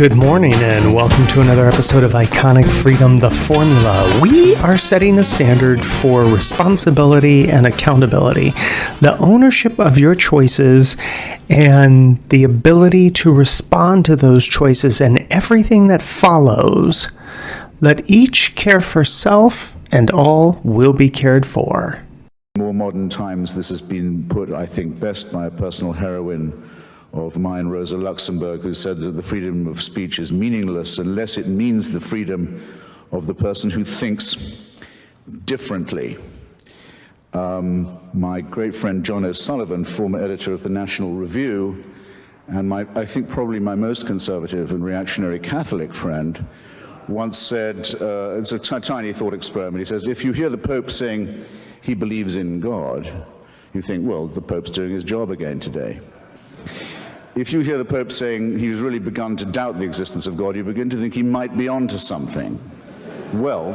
Good morning and welcome to another episode of IconicFreedom, the formula. We are setting a standard for responsibility and accountability, the ownership of your choices and the ability to respond to those choices and everything that follows. Let each care for self and all will be cared for. In more modern times, this has been put, I think, best by a personal heroine of mine, Rosa Luxemburg, who said that the freedom of speech is meaningless unless it means the freedom of the person who thinks differently. My great friend John O'Sullivan, former editor of the National Review, and I think probably my most conservative and reactionary Catholic friend, once said, it's a tiny thought experiment, he says, if you hear the Pope saying he believes in God, you think, well, the Pope's doing his job again today. If you hear the Pope saying he's really begun to doubt the existence of God, you begin to think he might be onto something. Well,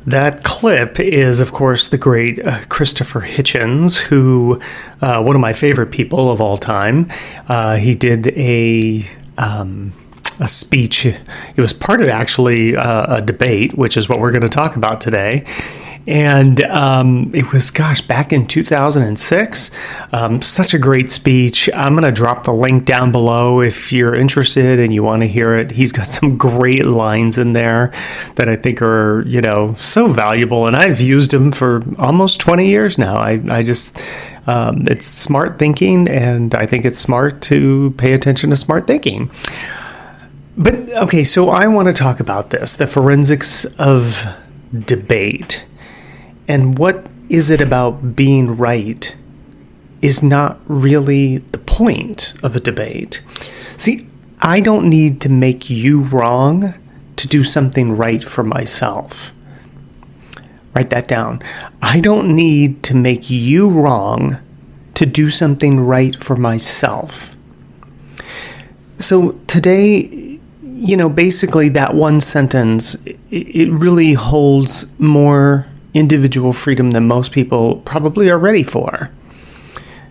that clip is, of course, the great Christopher Hitchens, who, one of my favorite people of all time. He did a speech. It was part of actually a debate, which is what we're going to talk about today. And it was, back in 2006. Such a great speech. I'm going to drop the link down below if you're interested and you want to hear it. He's got some great lines in there that I think are, so valuable. And I've used them for almost 20 years now. I just, it's smart thinking, and I think it's smart to pay attention to smart thinking. But, okay, so I want to talk about this, the forensics of debate. And what is it about being right is not really the point of a debate. See, I don't need to make you wrong to do something right for myself. Write that down. I don't need to make you wrong to do something right for myself. So today, basically that one sentence, it really holds more individual freedom than most people probably are ready for.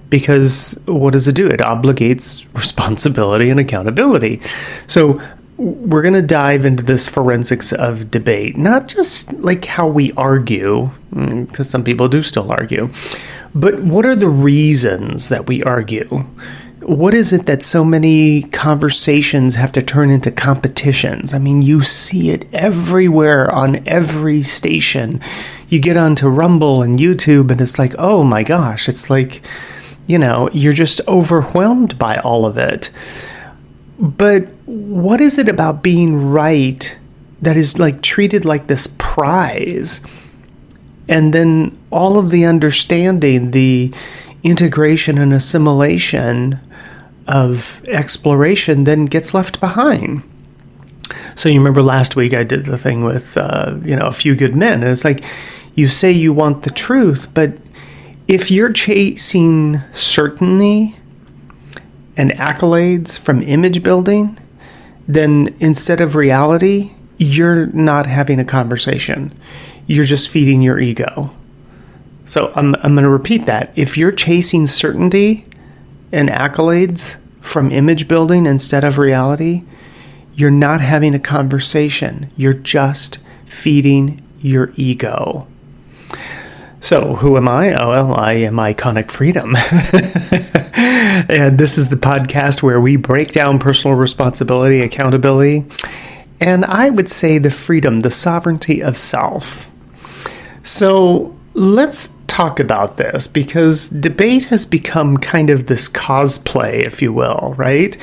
Because what does it do? It obligates responsibility and accountability. So we're going to dive into this forensics of debate, not just like how we argue, because some people do still argue, but what are the reasons that we argue? What is it that so many conversations have to turn into competitions? I mean, you see it everywhere on every station. You get onto Rumble and YouTube and it's like, oh my gosh, it's like, you're just overwhelmed by all of it. But what is it about being right that is like treated like this prize? And then all of the understanding, the integration and assimilation of exploration then gets left behind. So you remember last week I did the thing with, A Few Good Men. And it's like, you say you want the truth, but if you're chasing certainty and accolades from image building, then instead of reality, you're not having a conversation. You're just feeding your ego. So I'm going to repeat that. If you're chasing certainty and accolades from image building instead of reality, you're not having a conversation. You're just feeding your ego. So who am I? Oh, well, I am IconicFreedom. And this is the podcast where we break down personal responsibility, accountability, and I would say the freedom, the sovereignty of self. So let's talk about this, because debate has become kind of this cosplay, if you will, right?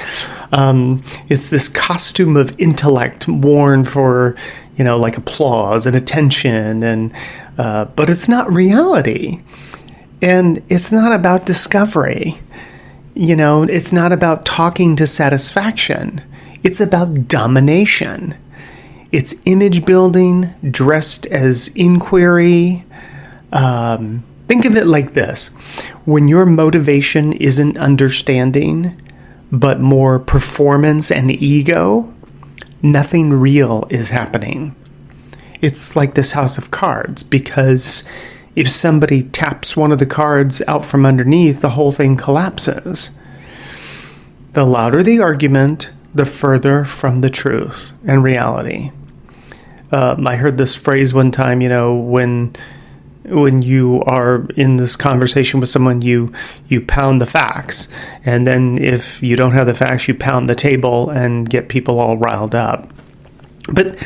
It's this costume of intellect worn for, like applause and attention, and but it's not reality. And it's not about discovery. It's not about talking to satisfaction. It's about domination. It's image building dressed as inquiry. Think of it like this. When your motivation isn't understanding, but more performance and ego, nothing real is happening. It's like this house of cards, because if somebody taps one of the cards out from underneath, the whole thing collapses. The louder the argument, the further from the truth and reality. I heard this phrase one time, when you are in this conversation with someone, you pound the facts. And then if you don't have the facts, you pound the table and get people all riled up. But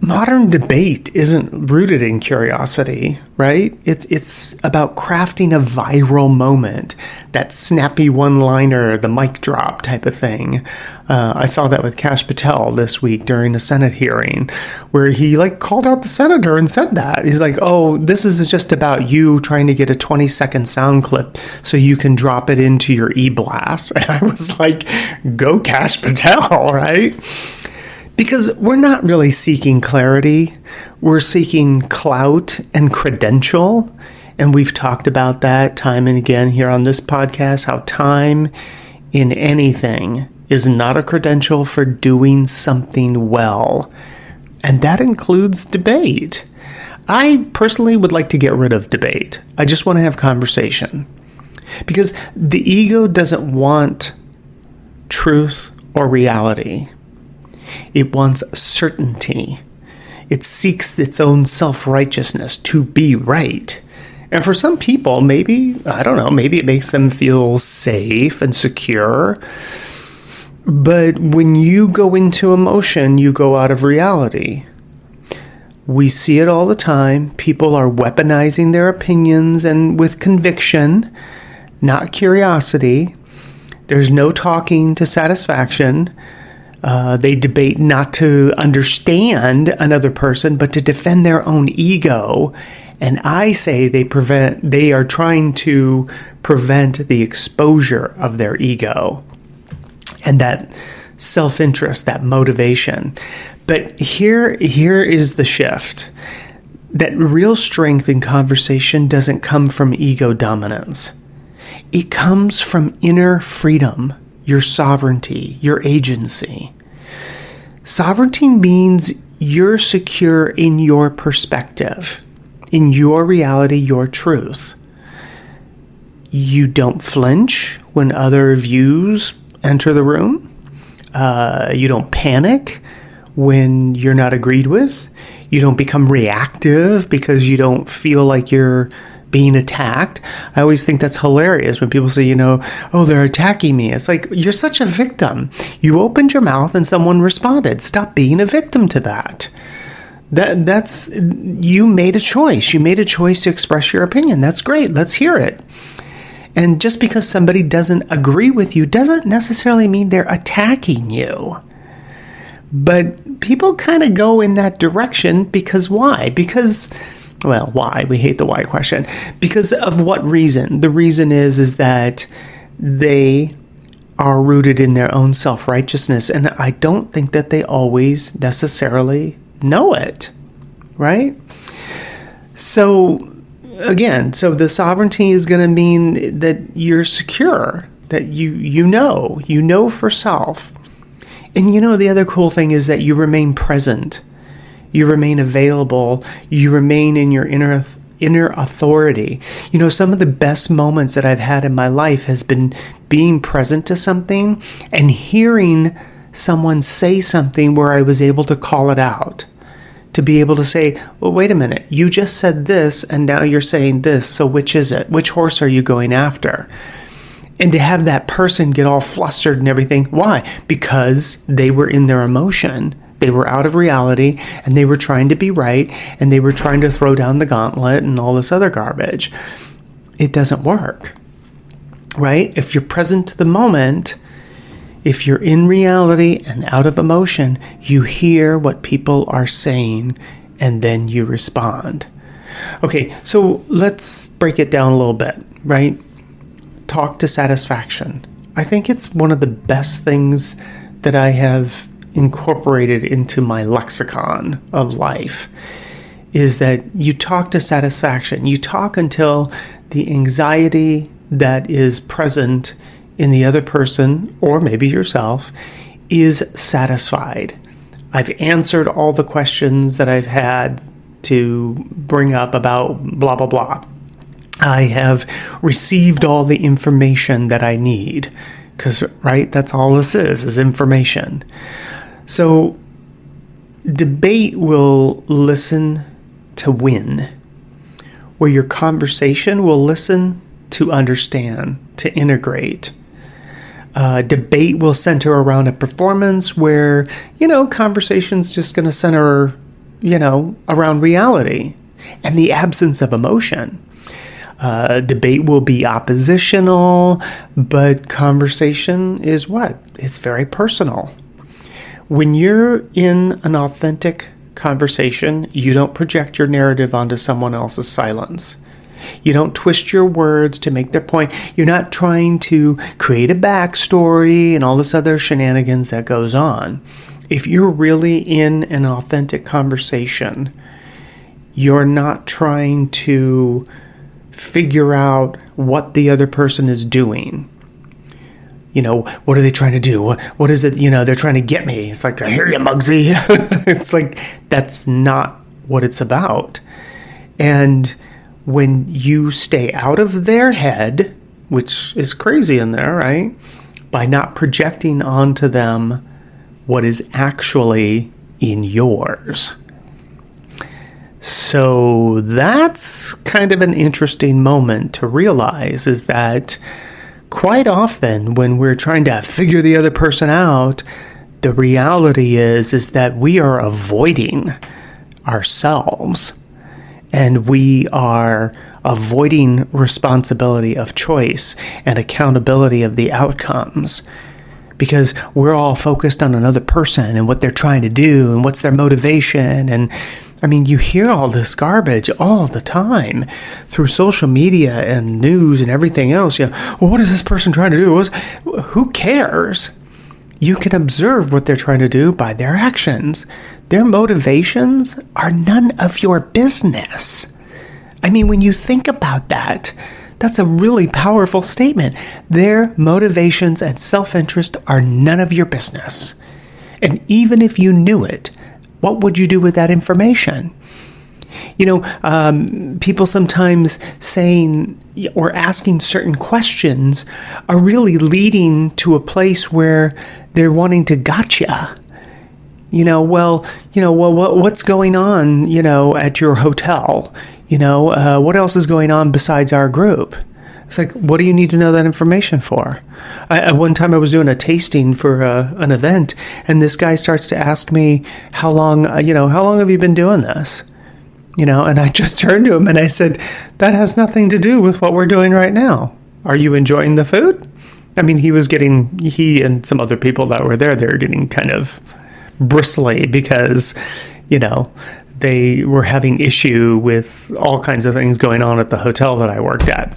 modern debate isn't rooted in curiosity, right? It's about crafting a viral moment, that snappy one-liner, the mic drop type of thing. I saw that with Kash Patel this week during a Senate hearing, where he called out the senator and said that. He's like, oh, this is just about you trying to get a 20-second sound clip so you can drop it into your e-blast. And I was like, go Kash Patel, right? Because we're not really seeking clarity. We're seeking clout and credential. And we've talked about that time and again here on this podcast, how time in anything is not a credential for doing something well. And that includes debate. I personally would like to get rid of debate. I just want to have conversation. Because the ego doesn't want truth or reality. It wants certainty. It seeks its own self-righteousness to be right. And for some people, maybe it makes them feel safe and secure. But when you go into emotion, you go out of reality. We see it all the time. People are weaponizing their opinions and with conviction, not curiosity. There's no talking to satisfaction. They debate not to understand another person, but to defend their own ego. And I say they are trying to prevent the exposure of their ego and that self-interest, that motivation. But here is the shift. That real strength in conversation doesn't come from ego dominance. It comes from inner freedom, your sovereignty, your agency. Sovereignty means you're secure in your perspective, in your reality, your truth. You don't flinch when other views enter the room. You don't panic when you're not agreed with. You don't become reactive because you don't feel like you're being attacked. I always think that's hilarious when people say, oh, they're attacking me. It's like, you're such a victim. You opened your mouth and someone responded. Stop being a victim to that. That's you made a choice. You made a choice to express your opinion. That's great. Let's hear it. And just because somebody doesn't agree with you doesn't necessarily mean they're attacking you. But people kind of go in that direction because why? Why? We hate the why question. Because of what reason? The reason is that they are rooted in their own self-righteousness. And I don't think that they always necessarily know it, right? So again, the sovereignty is going to mean that you're secure, that you know for self. And the other cool thing is that you remain present. You remain available. You remain in your inner authority. Some of the best moments that I've had in my life has been being present to something and hearing someone say something where I was able to call it out. To be able to say, well, wait a minute, you just said this and now you're saying this. So which is it? Which horse are you going after? And to have that person get all flustered and everything. Why? Because they were in their emotion. They were out of reality, and they were trying to be right, and they were trying to throw down the gauntlet and all this other garbage. It doesn't work, right? If you're present to the moment, if you're in reality and out of emotion, you hear what people are saying, and then you respond. Okay, so let's break it down a little bit, right? Talk to satisfaction. I think it's one of the best things that I have incorporated into my lexicon of life is that you talk to satisfaction. You talk until the anxiety that is present in the other person, or maybe yourself, is satisfied. I've answered all the questions that I've had to bring up about blah, blah, blah. I have received all the information that I need. Because, right, that's all this is information. So debate will listen to win, where your conversation will listen to understand, to integrate. Debate will center around a performance where, conversation's just going to center, around reality and the absence of emotion. Debate will be oppositional, but conversation is what? It's very personal. When you're in an authentic conversation, you don't project your narrative onto someone else's silence. You don't twist your words to make their point. You're not trying to create a backstory and all this other shenanigans that goes on. If you're really in an authentic conversation, you're not trying to figure out what the other person is doing. What are they trying to do? What is it, they're trying to get me. It's like, I hear you, Muggsy. It's like, that's not what it's about. And when you stay out of their head, which is crazy in there, right? By not projecting onto them what is actually in yours. So that's kind of an interesting moment to realize, is that quite often when we're trying to figure the other person out, the reality is that we are avoiding ourselves, and we are avoiding responsibility of choice and accountability of the outcomes, because we're all focused on another person and what they're trying to do and what's their motivation. And you hear all this garbage all the time through social media and news and everything else. What is this person trying to do? Who cares? You can observe what they're trying to do by their actions. Their motivations are none of your business. When you think about that, that's a really powerful statement. Their motivations and self-interest are none of your business. And even if you knew it, what would you do with that information? People sometimes saying or asking certain questions are really leading to a place where they're wanting to gotcha. What's going on, at your hotel? What else is going on besides our group? It's like, what do you need to know that information for? One time I was doing a tasting for an event, and this guy starts to ask me, how long have you been doing this? And I just turned to him and I said, that has nothing to do with what we're doing right now. Are you enjoying the food? He and some other people that were there, they were getting kind of bristly because, they were having issue with all kinds of things going on at the hotel that I worked at.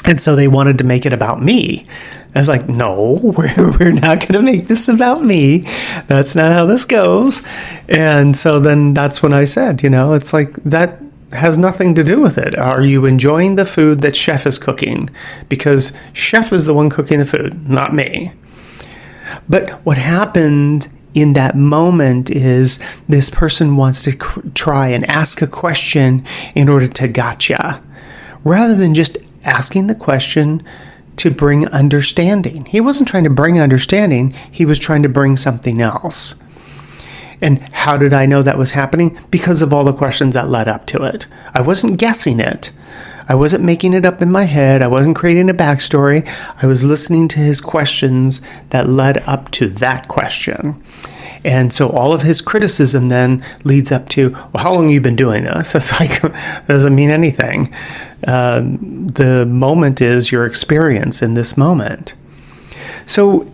And so they wanted to make it about me. I was like, no, we're not going to make this about me. That's not how this goes. And so then that's when I said, it's like, that has nothing to do with it. Are you enjoying the food that Chef is cooking? Because Chef is the one cooking the food, not me. But what happened in that moment is this person wants to try and ask a question in order to gotcha, rather than just asking the question to bring understanding. He wasn't trying to bring understanding. He was trying to bring something else. And how did I know that was happening? Because of all the questions that led up to it. I wasn't guessing it. I wasn't making it up in my head. I wasn't creating a backstory. I was listening to his questions that led up to that question. And so all of his criticism then leads up to, well, how long have you been doing this? It's like, that doesn't mean anything. The moment is your experience in this moment. So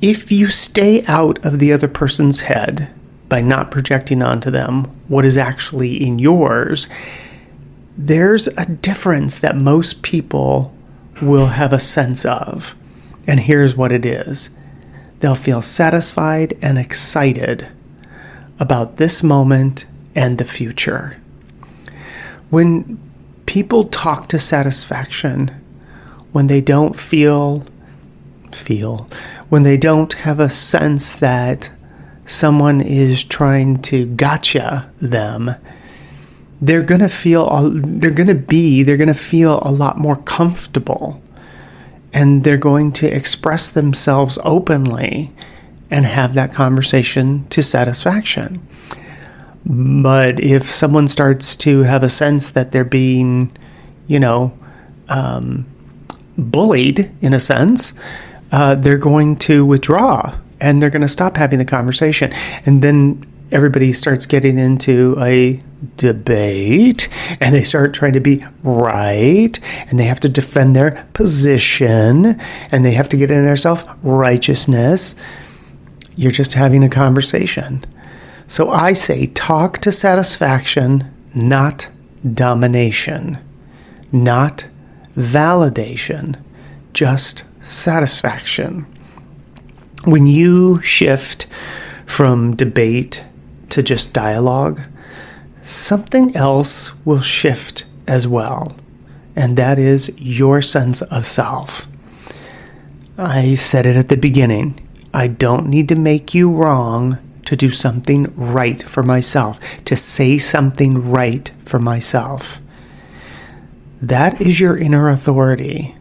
if you stay out of the other person's head by not projecting onto them what is actually in yours, there's a difference that most people will have a sense of. And here's what it is. They'll feel satisfied and excited about this moment and the future. When people talk to satisfaction, when they don't when they don't have a sense that someone is trying to gotcha them, they're going to feel a lot more comfortable. and they're going to express themselves openly and have that conversation to satisfaction. But if someone starts to have a sense that they're being, bullied in a sense, they're going to withdraw and they're going to stop having the conversation. And then everybody starts getting into a debate and they start trying to be right and they have to defend their position and they have to get in their self-righteousness. You're just having a conversation. So I say talk to satisfaction, not domination, not validation, just satisfaction. When you shift from debate to just dialogue, something else will shift as well, and that is your sense of self. I said it at the beginning. I don't need to make you wrong to do something right for myself, to say something right for myself. That is your inner authority.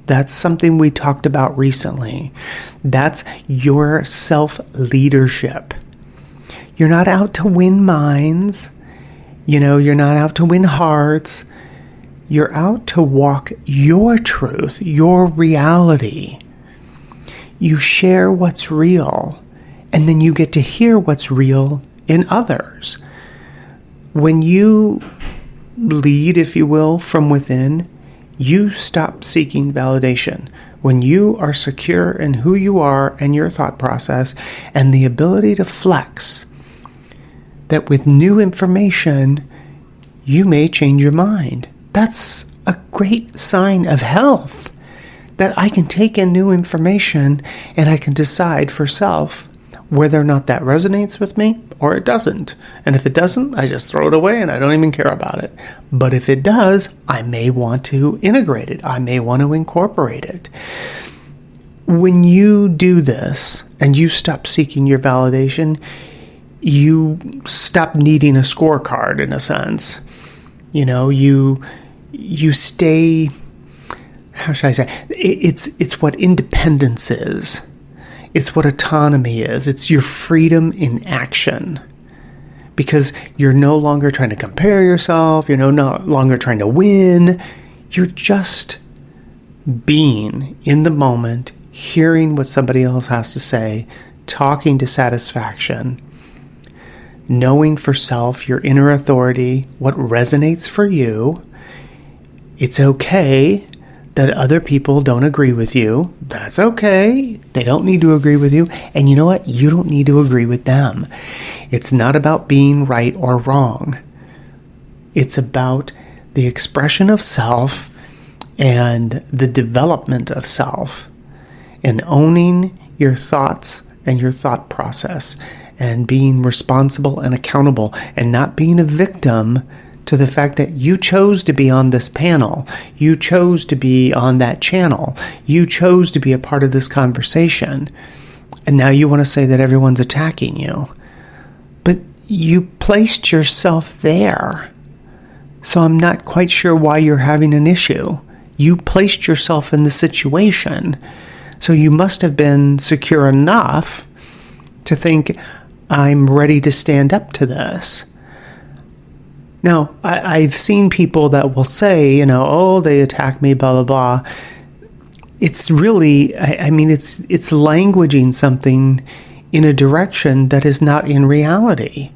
That's something we talked about recently. That's your self-leadership. You're not out to win minds. You're not out to win hearts. You're out to walk your truth, your reality. You share what's real, and then you get to hear what's real in others. When you lead, if you will, from within, you stop seeking validation. When you are secure in who you are and your thought process and the ability to flex, that with new information, you may change your mind. That's a great sign of health, that I can take in new information and I can decide for self whether or not that resonates with me or it doesn't. And if it doesn't, I just throw it away and I don't even care about it. But if it does, I may want to integrate it. I may want to incorporate it. When you do this and you stop seeking your validation, you stop needing a scorecard in a sense. You stay, how should I say, it's what independence is. It's what autonomy is. It's your freedom in action. Because you're no longer trying to compare yourself. You're no longer trying to win. You're just being in the moment, hearing what somebody else has to say, talking to satisfaction, knowing for self your inner authority, what resonates for you. It's okay that other people don't agree with you. That's okay. They don't need to agree with you. And you know what? You don't need to agree with them. It's not about being right or wrong. It's about the expression of self and the development of self and owning your thoughts and your thought process and being responsible and accountable and not being a victim to the fact that you chose to be on this panel, you chose to be on that channel, you chose to be a part of this conversation, and now you want to say that everyone's attacking you. But you placed yourself there, so I'm not quite sure why you're having an issue. You placed yourself in the situation, so you must have been secure enough to think, I'm ready to stand up to this. Now, I've seen people that will say, they attack me, blah, blah, blah. It's really, it's languaging something in a direction that is not in reality.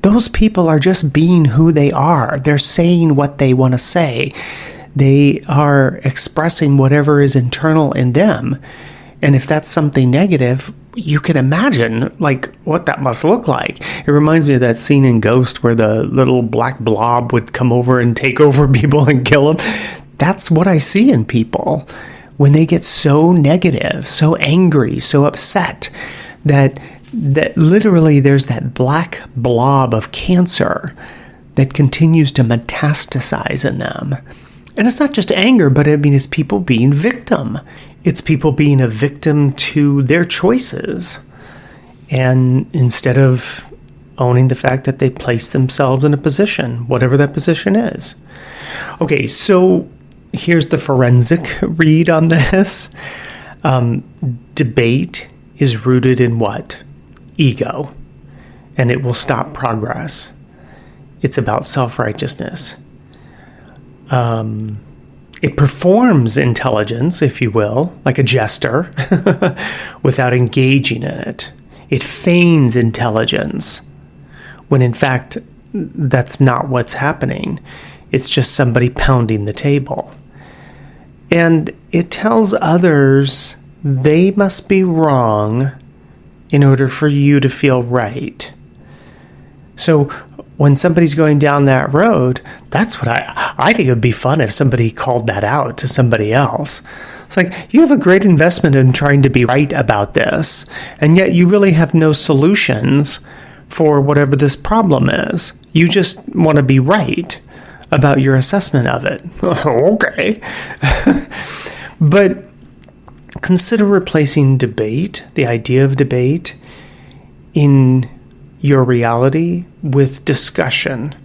Those people are just being who they are. They're saying what they want to say. They are expressing whatever is internal in them. And if that's something negative, you can imagine what that must look like. It reminds me of that scene in Ghost where the little black blob would come over and take over people and kill them. That's what I see in people when they get so negative, so angry, so upset that literally there's that black blob of cancer that continues to metastasize in them. And it's not just anger, but it's people being victim. It's people being a victim to their choices. And instead of owning the fact that they placed themselves in a position, whatever that position is. Okay, so here's the forensic read on this. Debate is rooted in what? Ego. And it will stop progress. It's about self-righteousness. It performs intelligence, if you will, like a jester, without engaging in it. It feigns intelligence, when in fact, that's not what's happening. It's just somebody pounding the table. And it tells others they must be wrong in order for you to feel right. So when somebody's going down that road, that's what I think it would be fun if somebody called that out to somebody else. It's like, you have a great investment in trying to be right about this, and yet you really have no solutions for whatever this problem is. You just want to be right about your assessment of it. Okay. But consider replacing debate, the idea of debate, in your reality with discussion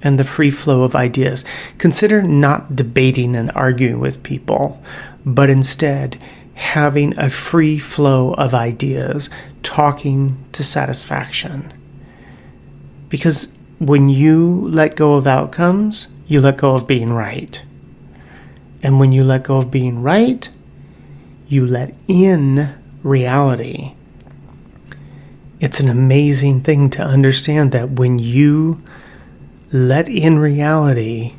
and the free flow of ideas. Consider not debating and arguing with people, but instead having a free flow of ideas, talking to satisfaction. Because when you let go of outcomes, you let go of being right. And when you let go of being right, you let in reality. It's an amazing thing to understand that when you let in reality,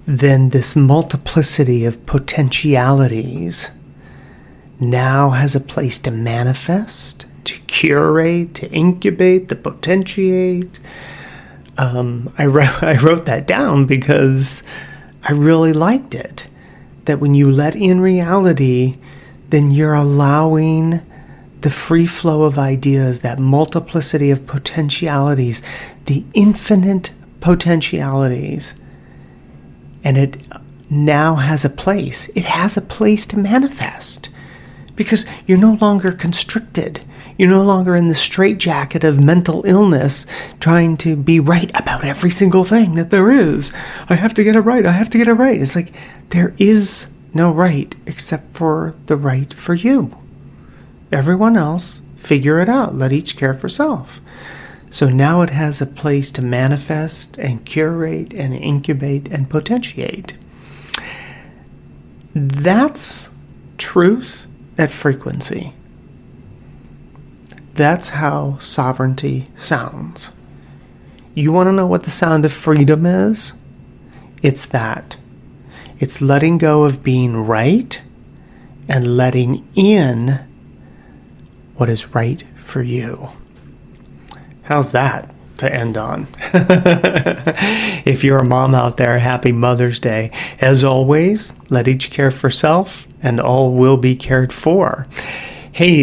then this multiplicity of potentialities now has a place to manifest, to curate, to incubate, to potentiate. I wrote that down because I really liked it. That when you let in reality, then you're allowing the free flow of ideas, that multiplicity of potentialities, the infinite potentialities. And it now has a place. It has a place to manifest. Because you're no longer constricted. You're no longer in the straitjacket of mental illness trying to be right about every single thing that there is. I have to get it right. I have to get it right. It's like there is no right except for the right for you. Everyone else, figure it out. Let each care for self. So now it has a place to manifest and curate and incubate and potentiate. That's truth at frequency. That's how sovereignty sounds. You want to know what the sound of freedom is? It's that. It's letting go of being right and letting in what is right for you. How's that to end on? If you're a mom out there, happy Mother's Day. As always, let each care for self and all will be cared for. Hey,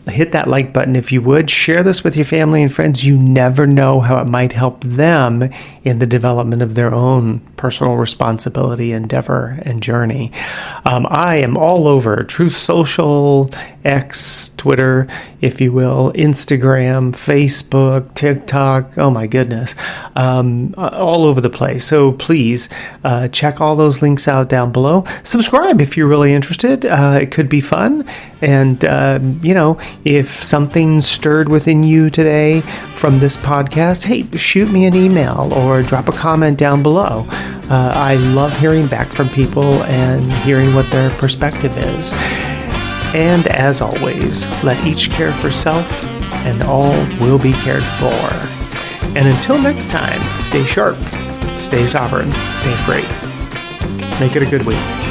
hit that like button if you would. Share this with your family and friends. You never know how it might help them in the development of their own personal responsibility, endeavor, and journey. I am all over Truth Social, X, Twitter, if you will, Instagram, Facebook, TikTok. Oh my goodness. All over the place. So please check all those links out down below. Subscribe if you're really interested. It could be fun. And, if something stirred within you today from this podcast, hey, shoot me an email or drop a comment down below. I love hearing back from people and hearing what their perspective is. And as always, let each care for self and all will be cared for. And until next time, stay sharp, stay sovereign, stay free. Make it a good week.